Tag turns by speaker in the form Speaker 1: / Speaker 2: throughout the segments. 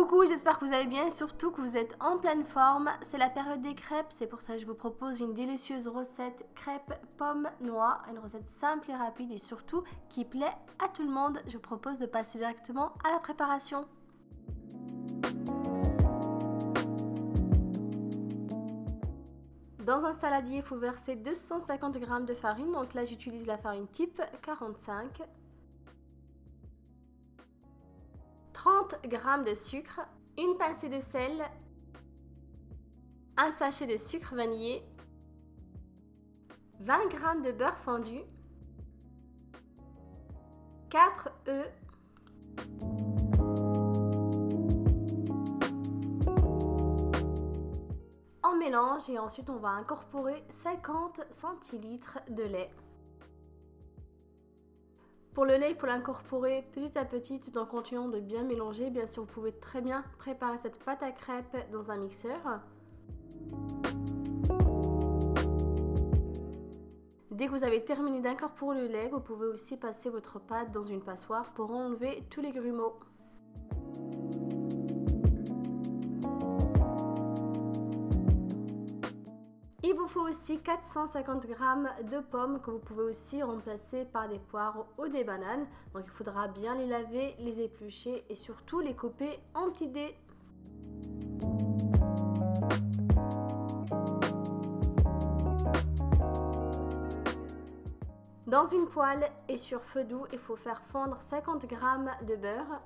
Speaker 1: Coucou, j'espère que vous allez bien et surtout que vous êtes en pleine forme. C'est la période des crêpes, c'est pour ça que je vous propose une délicieuse recette crêpes pommes noix. Une recette simple et rapide et surtout qui plaît à tout le monde. Je vous propose de passer directement à la préparation. Dans un saladier, il faut verser 250 g de farine. Donc là, j'utilise la farine type 45. 30 g de sucre, une pincée de sel, un sachet de sucre vanillé, 20 g de beurre fondu, 4 œufs, on mélange et ensuite on va incorporer 50 centilitres de lait. Pour le lait, il faut l'incorporer petit à petit tout en continuant de bien mélanger. Bien sûr, vous pouvez très bien préparer cette pâte à crêpes dans un mixeur. Dès que vous avez terminé d'incorporer le lait, vous pouvez aussi passer votre pâte dans une passoire pour enlever tous les grumeaux. Il vous faut aussi 450 g de pommes que vous pouvez aussi remplacer par des poires ou des bananes. Donc il faudra bien les laver, les éplucher et surtout les couper en petits dés. Dans une poêle et sur feu doux, il faut faire fondre 50 g de beurre.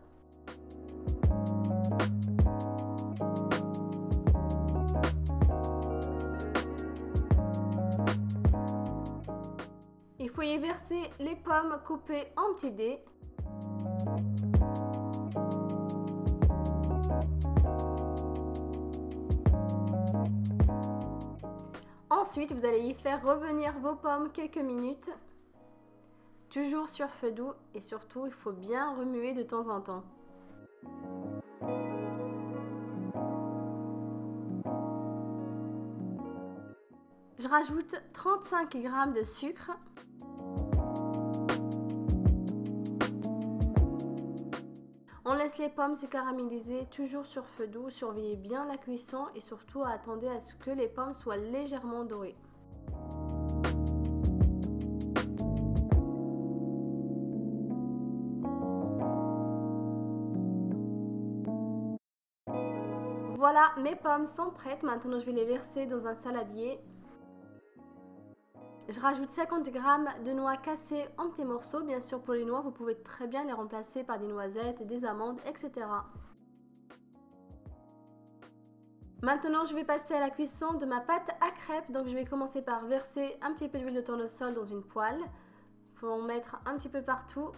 Speaker 1: Il faut y verser les pommes coupées en petits dés. Ensuite, vous allez y faire revenir vos pommes quelques minutes, toujours sur feu doux et surtout, il faut bien remuer de temps en temps. Je rajoute 35 g de sucre. On laisse les pommes se caraméliser toujours sur feu doux, surveillez bien la cuisson et surtout attendez à ce que les pommes soient légèrement dorées. Voilà, mes pommes sont prêtes, maintenant je vais les verser dans un saladier. Je rajoute 50 g de noix cassées en petits morceaux. Bien sûr, pour les noix, vous pouvez très bien les remplacer par des noisettes, des amandes, etc. Maintenant, je vais passer à la cuisson de ma pâte à crêpes. Donc, je vais commencer par verser un petit peu d'huile de tournesol dans une poêle. Il faut en mettre un petit peu partout.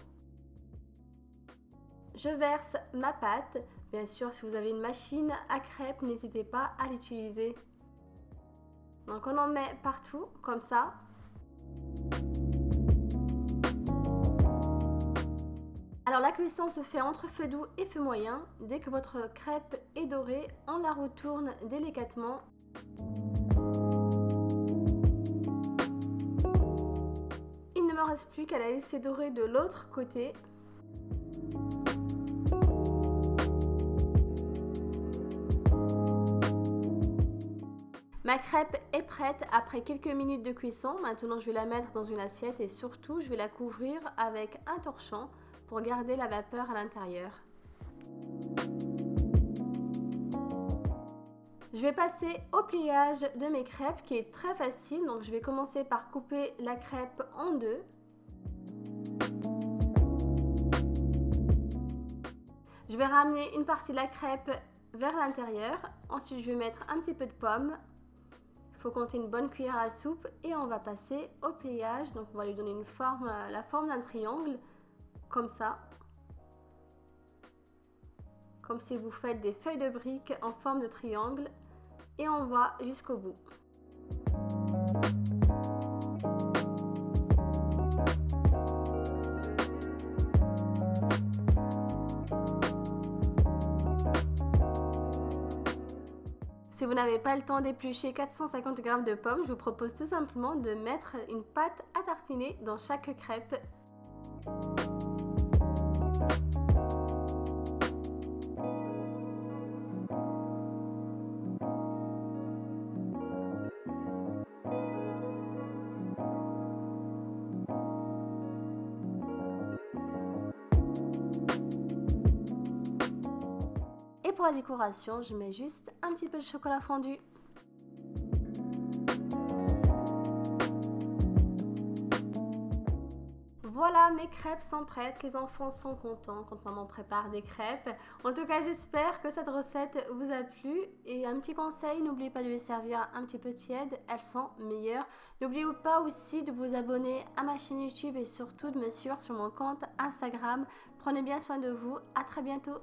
Speaker 1: Je verse ma pâte. Bien sûr, si vous avez une machine à crêpes, n'hésitez pas à l'utiliser. Donc, on en met partout, comme ça. Alors la cuisson se fait entre feu doux et feu moyen. Dès que votre crêpe est dorée, on la retourne délicatement. Il ne me reste plus qu'à la laisser dorer de l'autre côté. Ma crêpe est prête après quelques minutes de cuisson. Maintenant, je vais la mettre dans une assiette et surtout, je vais la couvrir avec un torchon pour garder la vapeur à l'intérieur. Je vais passer au pliage de mes crêpes qui est très facile. Donc, je vais commencer par couper la crêpe en deux. Je vais ramener une partie de la crêpe vers l'intérieur. Ensuite, je vais mettre un petit peu de pomme. Il faut compter une bonne cuillère à soupe et on va passer au pliage. Donc on va lui donner une forme, la forme d'un triangle, comme ça. Comme si vous faites des feuilles de briques en forme de triangle. Et on va jusqu'au bout. Si vous n'avez pas le temps d'éplucher 450 g de pommes, je vous propose tout simplement de mettre une pâte à tartiner dans chaque crêpe. pour la décoration, je mets juste un petit peu de chocolat fondu. Voilà, mes crêpes sont prêtes, les enfants sont contents quand maman prépare des crêpes. En tout cas, j'espère que cette recette vous a plu. Et un petit conseil, n'oubliez pas de les servir un petit peu tièdes, elles sont meilleures. N'oubliez pas aussi de vous abonner à ma chaîne YouTube et surtout de me suivre sur mon compte Instagram. Prenez bien soin de vous, à très bientôt.